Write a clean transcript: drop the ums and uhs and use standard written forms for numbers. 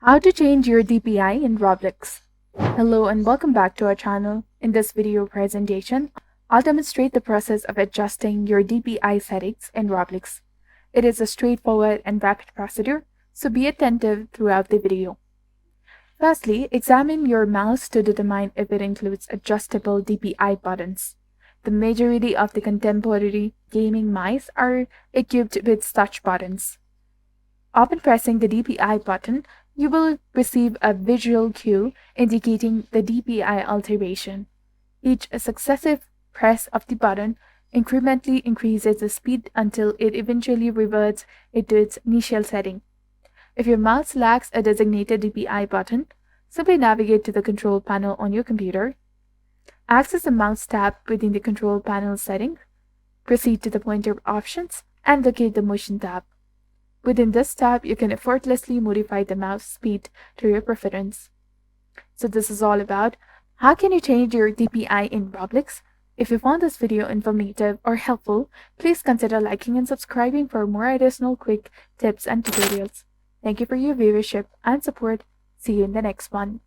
How to change your DPI in Roblox. Hello and welcome back to our channel. In this video presentation, I'll demonstrate the process of adjusting your DPI settings in Roblox. It is a straightforward and rapid procedure, so be attentive throughout the video. Firstly, examine your mouse to determine if it includes adjustable DPI buttons. The majority of the contemporary gaming mice are equipped with such buttons. Upon pressing the DPI button, you will receive a visual cue indicating the DPI alteration. Each successive press of the button incrementally increases the speed until it eventually reverts it to its initial setting. If your mouse lacks a designated DPI button, simply navigate to the control panel on your computer, access the mouse tab within the control panel settings, proceed to the pointer options, and locate the motion tab. Within this tab, you can effortlessly modify the mouse speed to your preference. So this is all about how can you change your DPI in Roblox. If you found this video informative or helpful, please consider liking and subscribing for more additional quick tips and tutorials. Thank you for your viewership and support. See you in the next one.